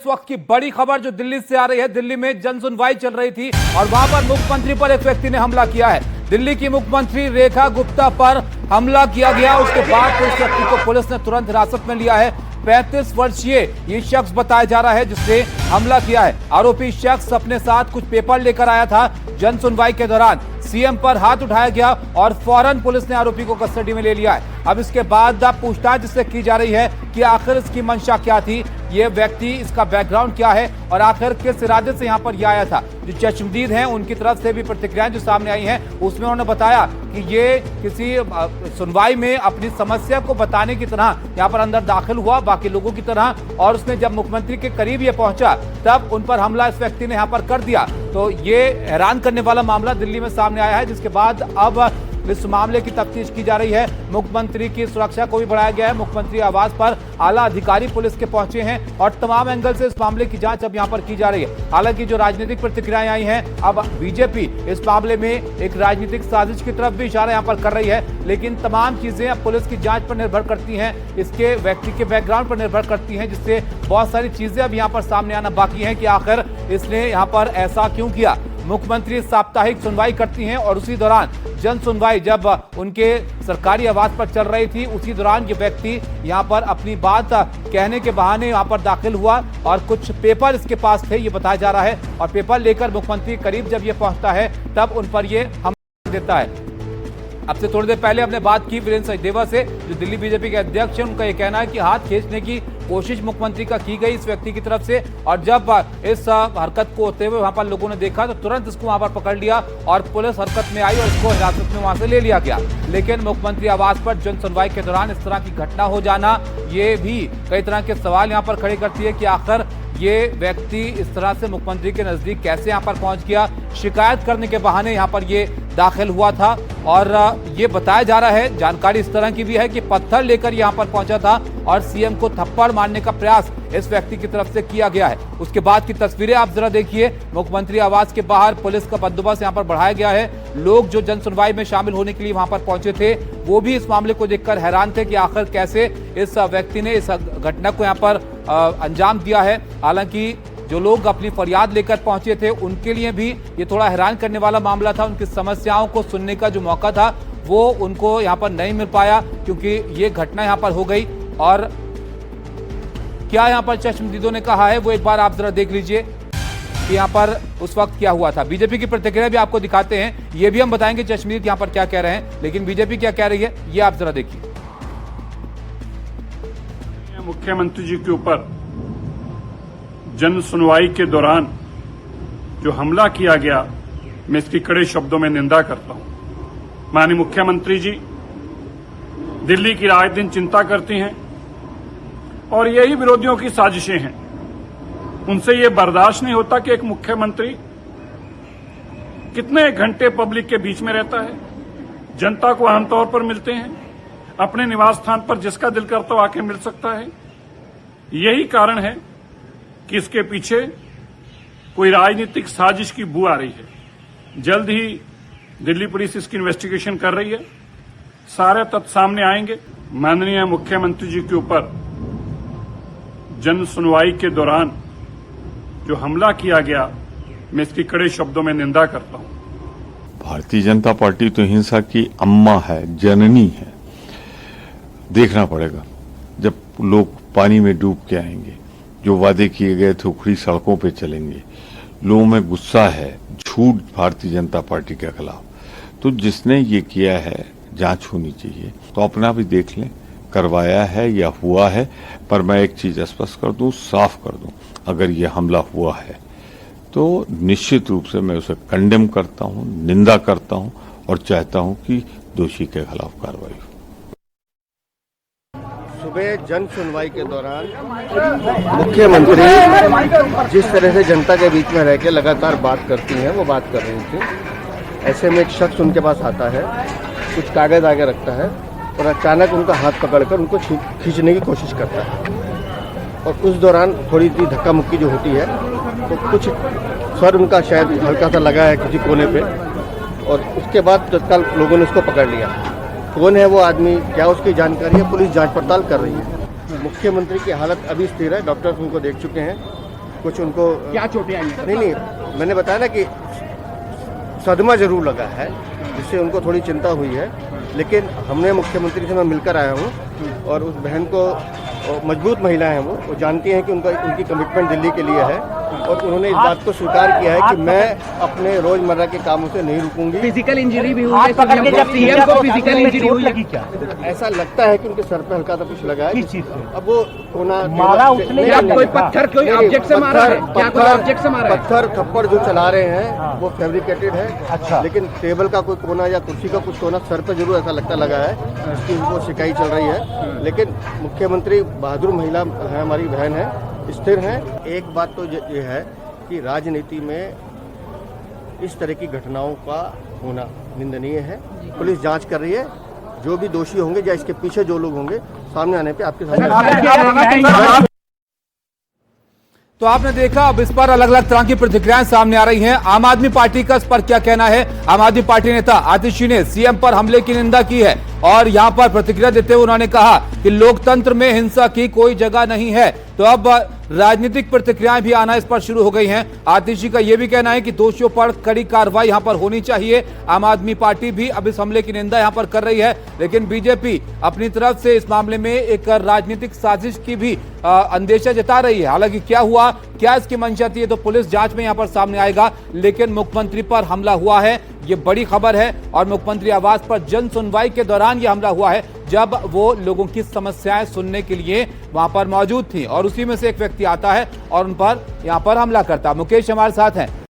इस वक्त की बड़ी खबर जो दिल्ली से आ रही है। दिल्ली में जन सुनवाई चल रही थी और वहां पर मुख्यमंत्री पर एक व्यक्ति ने हमला किया है। दिल्ली की मुख्यमंत्री रेखा गुप्ता पर हमला किया गया। उसके बाद इस व्यक्ति को पुलिस ने तुरंत हिरासत में लिया है। 35 वर्षीय ये शख्स बताया जा रहा है जिसने हमला किया है। आरोपी शख्स अपने साथ कुछ पेपर लेकर आया था। जन सुनवाई के दौरान सीएम पर हाथ उठाया गया और फौरन पुलिस ने आरोपी को कस्टडी में ले लिया है। अब इसके बाद पूछताछ जिससे की जा रही है कि आखिर इसकी मंशा क्या थी, ये व्यक्ति, इसका बैकग्राउंड क्या है और आखिर किस इरादे से यहाँ पर यह आया था। जो चश्मदीद हैं उनकी तरफ से भी प्रतिक्रियाएं जो सामने आई हैं उसमें उन्होंने बताया कि ये किसी सुनवाई में अपनी समस्या को बताने की तरह यहाँ पर अंदर दाखिल हुआ बाकी लोगों की तरह, और उसने जब मुख्यमंत्री के करीब ये पहुंचा तब उन पर हमला इस व्यक्ति ने यहाँ पर कर दिया। तो ये हैरान करने वाला मामला दिल्ली में सामने आया है, जिसके बाद अब इस मामले की तफ्तीश की जा रही है। मुख्यमंत्री की सुरक्षा को भी बढ़ाया गया है। मुख्यमंत्री आवास पर आला अधिकारी पुलिस के पहुंचे हैं और तमाम एंगल से इस मामले की जांच अब यहां पर की जा रही है। हालांकि जो राजनीतिक प्रतिक्रियाएं आई हैं, अब बीजेपी इस मामले में एक राजनीतिक साजिश की तरफ भी इशारा यहां पर कर रही है, लेकिन तमाम चीजें अब पुलिस की जांच पर निर्भर करती हैं, इसके व्यक्ति के बैकग्राउंड पर निर्भर करती हैं, जिससे बहुत सारी चीजें अब यहां पर सामने आना बाकी है कि आखिर इसने यहां पर ऐसा क्यों किया। मुख्यमंत्री साप्ताहिक सुनवाई करती हैं और उसी दौरान जन सुनवाई जब उनके सरकारी आवास पर चल रही थी, उसी दौरान ये व्यक्ति यहां पर अपनी बात कहने के बहाने यहां पर दाखिल हुआ और कुछ पेपर इसके पास थे, ये बताया जा रहा है। और पेपर लेकर मुख्यमंत्री करीब जब ये पहुंचता है तब उन पर ये हमला देता है। अब से थोड़ी देर पहले हमने बात की वीरेंद्र सचदेवा से, जो दिल्ली बीजेपी के अध्यक्ष हैं। उनका यह कहना है कि हाथ खींचने की कोशिश मुख्यमंत्री का की गई इस व्यक्ति की तरफ से, और जब इस हरकत को होते हुए वहां पर लोगों ने देखा तो तुरंत इसको वहां पर पकड़ लिया और पुलिस हरकत में आई और इसको हिरासत में वहां से ले लिया गया। लेकिन मुख्यमंत्री आवास पर जन सुनवाई के दौरान इस तरह की घटना हो जाना, ये भी कई तरह के सवाल यहाँ पर खड़े करती है कि आखिर ये व्यक्ति इस तरह से मुख्यमंत्री के नजदीक कैसे यहाँ पर पहुंच गया। शिकायत करने के बहाने यहाँ पर ये दाखिल हुआ था और ये बताया जा रहा है, जानकारी इस तरह की भी है कि पत्थर लेकर यहाँ पर पहुंचा था और सीएम को थप्पड़ मारने का प्रयास इस व्यक्ति की तरफ से किया गया है। उसके बाद की तस्वीरें आप जरा देखिए। मुख्यमंत्री आवास के बाहर पुलिस का बंदोबस्त यहाँ पर बढ़ाया गया है। लोग जो जन सुनवाई में शामिल होने के लिए वहां पर पहुंचे थे वो भी इस मामले को देखकर हैरान थे कि आखिर कैसे इस व्यक्ति ने इस घटना को यहाँ पर अंजाम दिया है। हालांकि जो लोग अपनी फरियाद लेकर पहुंचे थे उनके लिए भी ये थोड़ा हैरान करने वाला मामला था। उनकी समस्याओं को सुनने का जो मौका था वो उनको यहाँ पर नहीं मिल पाया, क्योंकि ये घटना यहाँ पर हो गई। और क्या यहाँ पर चश्मदीदों ने कहा है वो एक बार आप जरा देख लीजिए कि यहाँ पर उस वक्त क्या हुआ था। बीजेपी की प्रतिक्रिया भी आपको दिखाते हैं, ये भी हम बताएंगे चश्मदीद यहाँ पर क्या कह रहे हैं, लेकिन बीजेपी क्या कह रही है ये आप जरा देखिए। मुख्यमंत्री जी के ऊपर जन सुनवाई के दौरान जो हमला किया गया, मैं इसकी कड़े शब्दों में निंदा करता हूं। माननीय मुख्यमंत्री जी दिल्ली की राय दिन चिंता करती हैं और यही विरोधियों की साजिशें हैं। उनसे ये बर्दाश्त नहीं होता कि एक मुख्यमंत्री कितने घंटे पब्लिक के बीच में रहता है, जनता को आमतौर पर मिलते हैं, अपने निवास स्थान पर जिसका दिल करता हो आके मिल सकता है। यही कारण है कि इसके पीछे कोई राजनीतिक साजिश की बू आ रही है। जल्द ही दिल्ली पुलिस इसकी इन्वेस्टिगेशन कर रही है, सारे तथ्य सामने आएंगे। माननीय मुख्यमंत्री जी के ऊपर जन सुनवाई के दौरान जो हमला किया गया, मैं इसकी कड़े शब्दों में निंदा करता हूं। भारतीय जनता पार्टी तो हिंसा की अम्मा है, जननी है। देखना पड़ेगा जब लोग पानी में डूब के आएंगे, जो वादे किए गए थे उखड़ी सड़कों पे चलेंगे, लोगों में गुस्सा है, झूठ भारतीय जनता पार्टी के खिलाफ। तो जिसने ये किया है जांच होनी चाहिए, तो अपना भी देख लें करवाया है या हुआ है। पर मैं एक चीज स्पष्ट कर दूं, साफ कर दूं, अगर ये हमला हुआ है तो निश्चित रूप से मैं उसे कंडेम करता हूं, निंदा करता हूं और चाहता हूं कि दोषी के खिलाफ कार्रवाई हो। सुबह जन सुनवाई के दौरान मुख्यमंत्री जिस तरह से जनता के बीच में रह के लगातार बात करती हैं वो बात कर रही थी। ऐसे में एक शख्स उनके पास आता है, कुछ कागज आगे रखता है और अचानक उनका हाथ पकड़कर उनको खींचने की कोशिश करता है। और उस दौरान थोड़ी सी धक्का मुक्की जो होती है तो कुछ स्वर उनका शायद हल्का सा लगा है किसी कोने पे, और उसके बाद तत्काल लोगों ने उसको पकड़ लिया। कौन है वो आदमी, क्या उसकी जानकारी है, पुलिस जांच पड़ताल कर रही है। मुख्यमंत्री की हालत अभी स्थिर है, डॉक्टर्स उनको देख चुके हैं कुछ उनको क्या चोटें आई हैं? नहीं, मैंने बताया ना कि सदमा जरूर लगा है, जिससे उनको थोड़ी चिंता हुई है। लेकिन हमने मुख्यमंत्री से मैं मिलकर आया हूँ और उस बहन को, मजबूत महिला हैं वो जानती हैं कि उनकी कमिटमेंट दिल्ली के लिए है और उन्होंने इस बात को स्वीकार किया है कि मैं अपने रोजमर्रा के कामों से नहीं रुकूंगी। फिजिकल इंजरी भी हुई है, सीएम को फिजिकल इंजरी हुई है क्या? ऐसा लगता है कि उनके सर पे हल्का सा कुछ लगा है। किस चीज से? अब वो कोना मारा उसने या कोई पत्थर, कोई ऑब्जेक्ट से मारा है? क्या कोई ऑब्जेक्ट से मारा है? पत्थर थप्पड़ जो चला रहे हैं वो फैब्रिकेटेड है। अच्छा। लेकिन टेबल का कोई कोना या कुर्सी का कुछ कोना सर पे जरूर ऐसा लगता लगा है, इसकी उनको शिकायत चल रही है। लेकिन मुख्यमंत्री बहादुर महिला है, हमारी बहन है, स्थिर है। एक बात तो ये है कि राजनीति में इस तरह की घटनाओं का होना निंदनीय है। पुलिस जांच कर रही है, जो भी दोषी होंगे या इसके पीछे जो लोग होंगे सामने आने पे आपके सामने। तो आपने देखा, अब इस पर अलग अलग तरह की प्रतिक्रियाएं सामने आ रही हैं। आम आदमी पार्टी का इस पर क्या कहना है? आम आदमी पार्टी नेता आतिशी ने सीएम पर हमले की निंदा की है और यहां पर प्रतिक्रिया देते हुए उन्होंने कहा कि लोकतंत्र में हिंसा की कोई जगह नहीं है। तो अब राजनीतिक प्रतिक्रियाएं भी आना इस पर शुरू हो गई हैं। आतिशी का यह भी कहना है कि दोषियों पर कड़ी कार्रवाई यहां पर होनी चाहिए। आम आदमी पार्टी भी अब इस हमले की निंदा यहां पर कर रही है, लेकिन बीजेपी अपनी तरफ से इस मामले में एक राजनीतिक साजिश की भी अंदेशा जता रही है। हालांकि क्या हुआ, क्या इसकी मंशा थी, तो पुलिस जांच में यहां पर सामने आएगा। लेकिन मुख्यमंत्री पर हमला हुआ है, ये बड़ी खबर है और मुख्यमंत्री आवास पर जन सुनवाई के दौरान यह हमला हुआ है, जब वो लोगों की समस्याएं सुनने के लिए वहां पर मौजूद थी और उसी में से एक व्यक्ति आता है और उन पर यहां पर हमला करता। मुकेश हमारे साथ हैं।